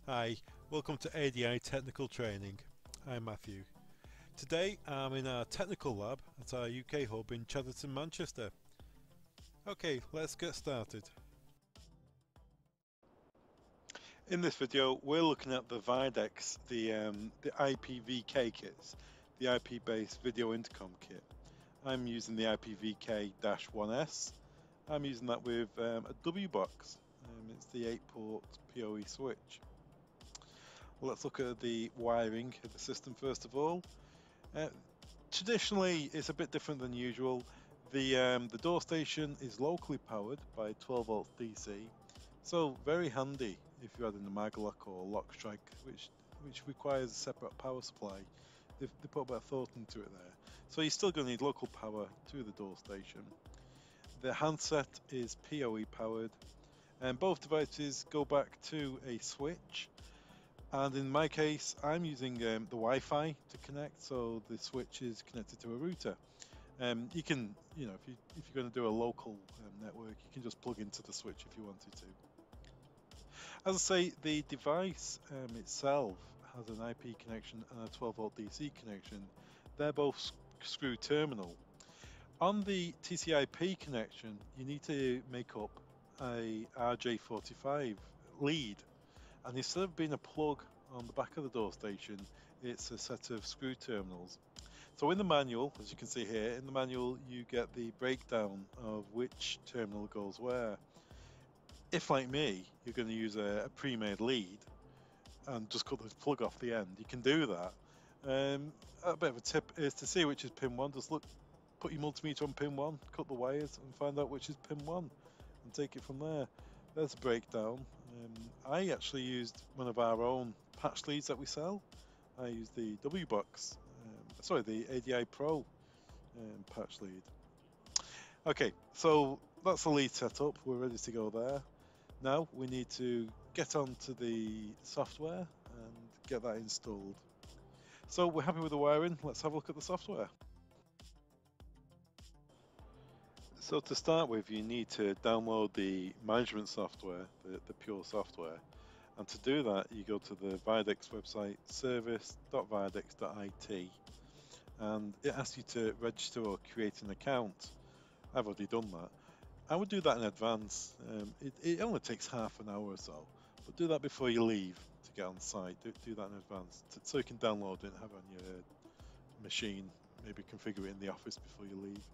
Hi, welcome to ADI Technical Training. I'm Matthew. Today I'm in our technical lab at our UK hub in Chadderton, Manchester. Okay, let's get started. In this video we're looking at the Videx, the IPVK kits, the IP-based video intercom kit. I'm using the IPVK-1S. I'm using that with a W box. It's the 8-port PoE switch. Well, let's look at the wiring of the system first of all. Traditionally, it's a bit different than usual. The door station is locally powered by 12 volts DC, so very handy if you're adding a maglock or lock strike, which requires a separate power supply. They put a bit of thought into it there. So you're still going to need local power to the door station. The handset is PoE powered, and both devices go back to a switch. And in my case, I'm using the Wi-Fi to connect, so the switch is connected to a router. You can, if you're going to do a local network, you can just plug into the switch if you wanted to. As I say, the device itself has an IP connection and a 12 volt DC connection. They're both screw terminal. On the TCP connection, you need to make up a RJ45 lead. And instead of being a plug on the back of the door station, it's a set of screw terminals. So in the manual, as you can see here, in the manual you get the breakdown of which terminal goes where. If, like me, you're going to use a pre-made lead and just cut the plug off the end, you can do that. A bit of a tip is to see which is pin 1, just put your multimeter on pin 1, cut the wires and find out which is pin 1 and take it from there. There's a breakdown. I actually used one of our own patch leads that we sell. I used the W box, the ADI Pro patch lead. Okay, so that's the lead set up. We're ready to go there. Now we need to get onto the software and get that installed. So we're happy with the wiring. Let's have a look at the software. So to start with, you need to download the management software, the IPure software. And to do that, you go to the Videx website, service.videx.it, and it asks you to register or create an account. I've already done that. I would do that in advance. It only takes half an hour or so, but do that before you leave to get on site. Do that in advance so you can download it and have it on your machine, maybe configure it in the office before you leave.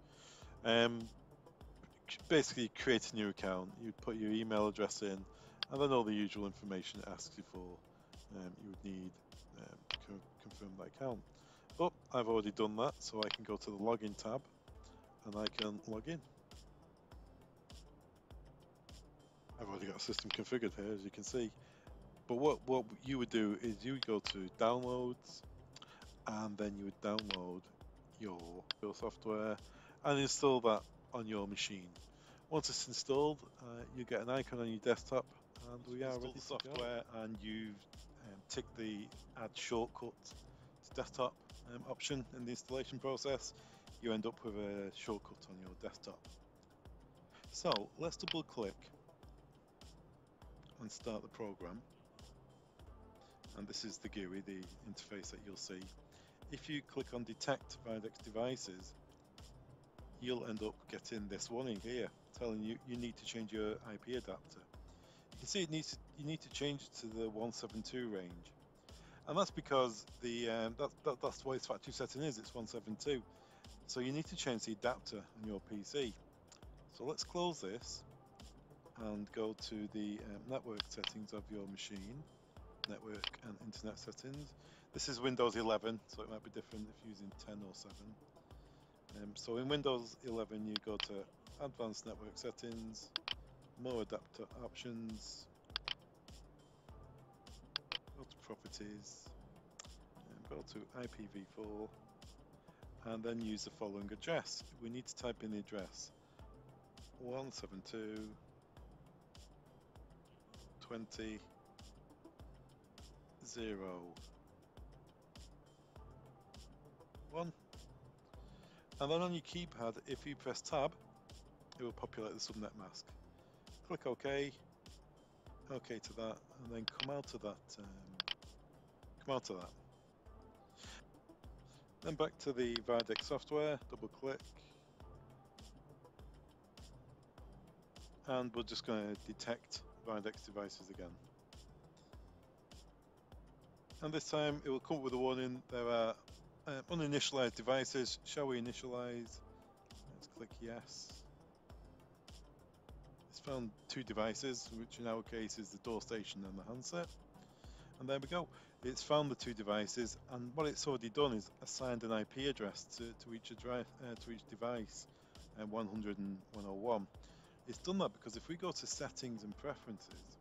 Basically create a new account. You put your email address in and then all the usual information it asks you for. You would need to confirm that account, but I've already done that, so I can go to the login tab and I can log in. I've already got a system configured here, as you can see, but what you would do is you would go to downloads and then you would download your software and install that on your machine. Once it's installed, you get an icon on your desktop, and we are ready to software. And you've ticked the add shortcut to desktop option in the installation process. You end up with a shortcut on your desktop. So let's double click and start the program. And this is the GUI, the interface that you'll see. If you click on detect Videx devices, you'll end up getting this warning here telling you need to change your IP adapter. You can see you need to change it to the 172 range, and that's because that's what its factory setting is. It's 172, so you need to change the adapter on your PC. So let's close this and go to the network settings of your machine, network and internet settings. This is Windows 11, so it might be different if you're using 10 or 7. So in Windows 11 you go to Advanced Network Settings, More Adapter Options, go to Properties, and go to IPv4, and then use the following address. We need to type in the address 172.20.0.1. And then on your keypad, if you press tab, it will populate the subnet mask. Click OK, OK to that, and then come out of that. Come out of that. Then back to the Videx software, double click, and we're just going to detect Videx devices again. And this time it will come up with a warning. There are uninitialized devices. Shall we initialize? Let's click yes. It's found 2 devices, which in our case is the door station and the handset. And there we go. It's found the 2 devices, and what it's already done is assigned an IP address to each device, 100 and 101. It's done that because if we go to settings and preferences,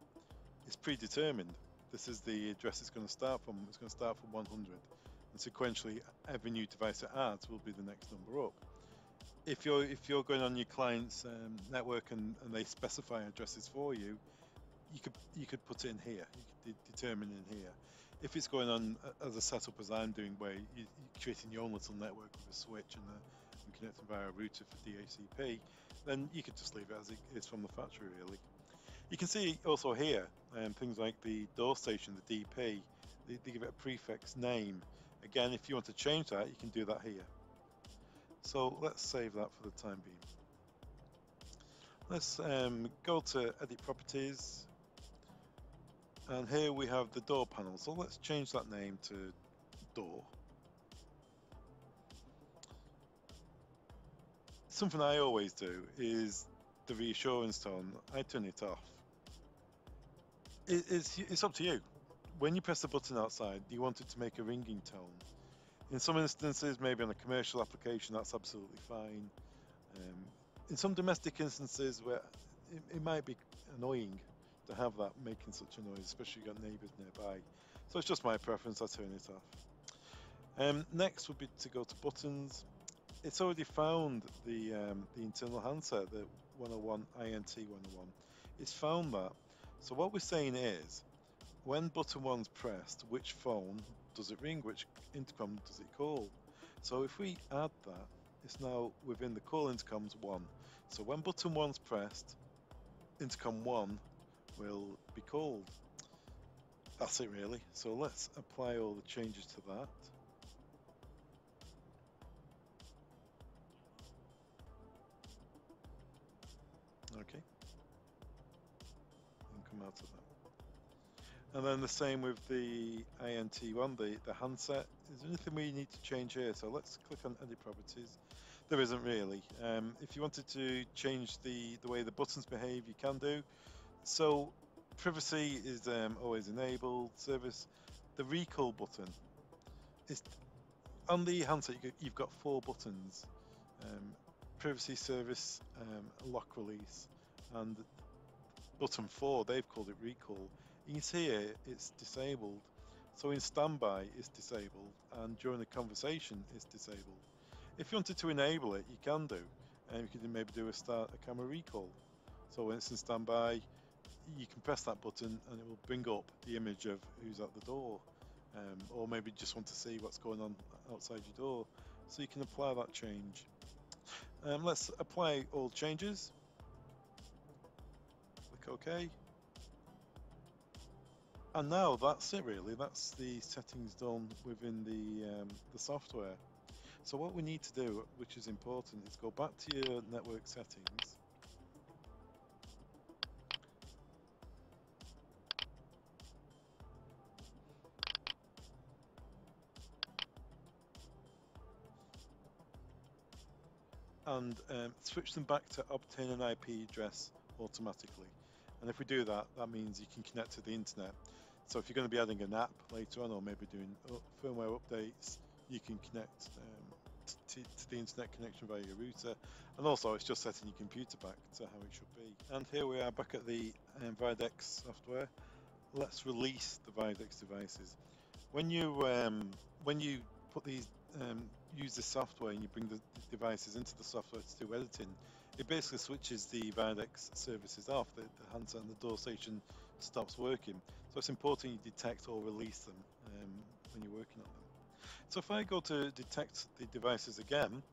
it's predetermined. This is the address it's going to start from. It's going to start from 100, and sequentially, every new device it adds will be the next number up. If you're going on your client's network and they specify addresses for you, you could put it in here. You could determine in here. If it's going on as a setup as I'm doing, where you're creating your own little network with a switch and connecting via a router for DHCP, then you could just leave it as it is from the factory, really. You can see also here things like the door station, the DP, they give it a prefix name. Again, if you want to change that, you can do that here. So let's save that for the time being. Let's go to Edit Properties. And here we have the door panel. So let's change that name to door. Something I always do is the reassurance tone. I turn it off. It's up to you. When you press the button outside, you want it to make a ringing tone. In some instances, maybe on a commercial application, that's absolutely fine. In some domestic instances where it might be annoying to have that making such a noise, especially if you've got neighbours nearby. So it's just my preference, I turn it off. Next would be to go to buttons. It's already found the internal handset, the 101 INT 101. It's found that. So what we're saying is, when button 1's pressed, which phone does it ring, which intercom does it call? So if we add that, it's now within the call intercoms 1. So when button 1's pressed, intercom 1 will be called. That's it really. So let's apply all the changes to that. Okay. And come out of that. And then the same with the INT1, the handset. Is there anything we need to change here? So let's click on Edit Properties. There isn't really. If you wanted to change the way the buttons behave, you can do. So privacy is always enabled. Service, the recall button is on the handset. You've got 4 buttons: privacy, service, lock release, and button 4. They've called it recall. You can see here it's disabled. So in standby, it's disabled, and during the conversation, it's disabled. If you wanted to enable it, you can do. You can maybe do a camera recall. So when it's in standby, you can press that button and it will bring up the image of who's at the door, or maybe just want to see what's going on outside your door. So you can apply that change. Let's apply all changes. Click OK. And now that's it really. That's the settings done within the software. So what we need to do, which is important, is go back to your network settings. And switch them back to obtain an IP address automatically. And if we do that, that means you can connect to the internet. So if you're going to be adding an app later on, or maybe doing firmware updates, you can connect to the internet connection via your router. And also it's just setting your computer back to how it should be. And here we are back at the Videx software. Let's release the Videx devices. When you put these use the software and you bring the devices into the software to do editing, it basically switches the Videx services off. The handset and the door station stops working. So it's important you detect or release them when you're working on them. So if I go to detect the devices again,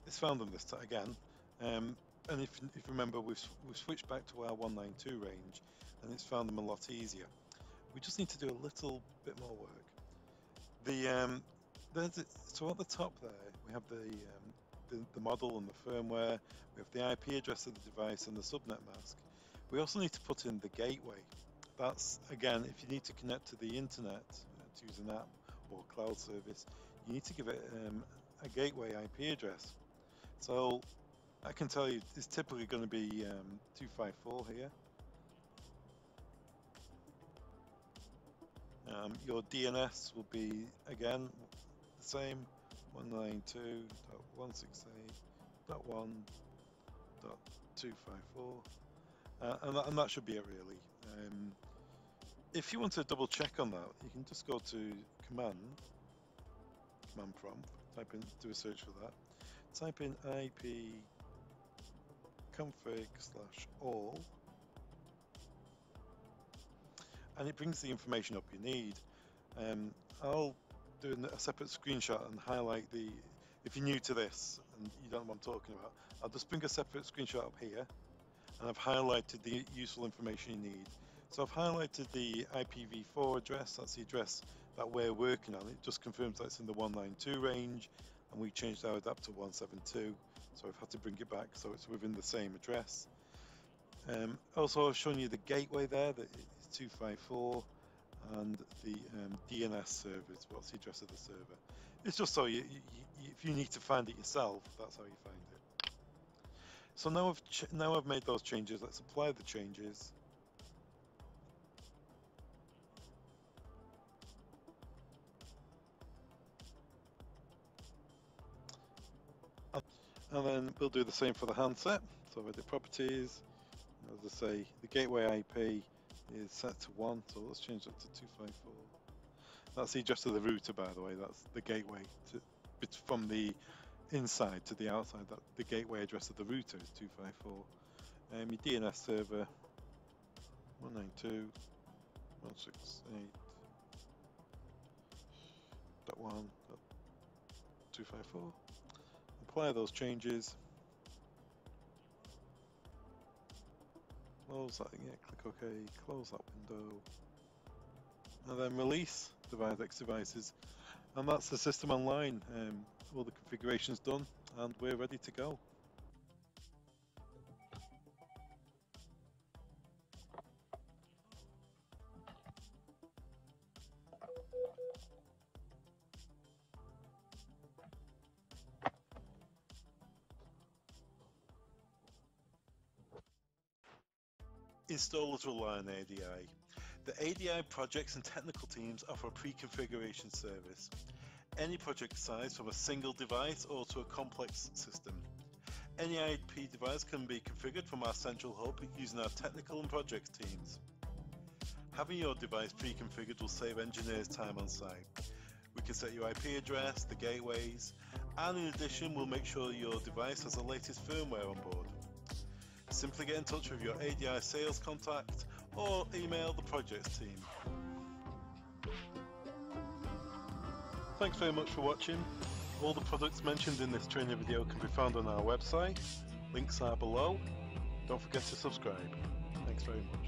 it's found them this time again. And if you remember, we've switched back to our 192 range, and it's found them a lot easier. We just need to do a little bit more work. So at the top there, we have the model and the firmware. We have the IP address of the device and the subnet mask. We also need to put in the gateway. That's, again, if you need to connect to the internet to use an app or cloud service, you need to give it a gateway IP address. So I can tell you it's typically going to be 254 here. Your DNS will be, again, the same, 192.168.1.254, and that should be it really. If you want to double check on that, you can just go to command prompt, type in, do a search for that, type in ipconfig/all, and it brings the information up you need. I'll do a separate screenshot and highlight if you're new to this and you don't know what I'm talking about, I'll just bring a separate screenshot up here, and I've highlighted the useful information you need. So I've highlighted the IPv4 address, that's the address that we're working on. It just confirms that it's in the 192 range, and we changed our adapter to 172, so I've had to bring it back so it's within the same address. Also, I've shown you the gateway there, that it's 254, and the DNS server, what's the address of the server. It's just so if you need to find it yourself, that's how you find it. So now I've made those changes. Let's apply the changes. And then we'll do the same for the handset. So edit properties. As I say, the gateway IP is set to 1, so let's change that to 254. That's the address of the router, by the way. That's the gateway it's from the inside to the outside. That the gateway address of the router is 254. Your DNS server 192.168.1.254. Apply those changes. Close that, click OK, close that window, and then release the Videx devices, and that's the system online. All the configuration's done, and we're ready to go. Installers rely on ADI. The ADI projects and technical teams offer a pre-configuration service. Any project size, from a single device or to a complex system. Any IP device can be configured from our central hub using our technical and projects teams. Having your device pre-configured will save engineers time on site. We can set your IP address, the gateways, and in addition we'll make sure your device has the latest firmware on board. Simply get in touch with your ADI sales contact or email the projects team. Thanks very much for watching. All the products mentioned in this training video can be found on our website. Links are below. Don't forget to subscribe. Thanks very much.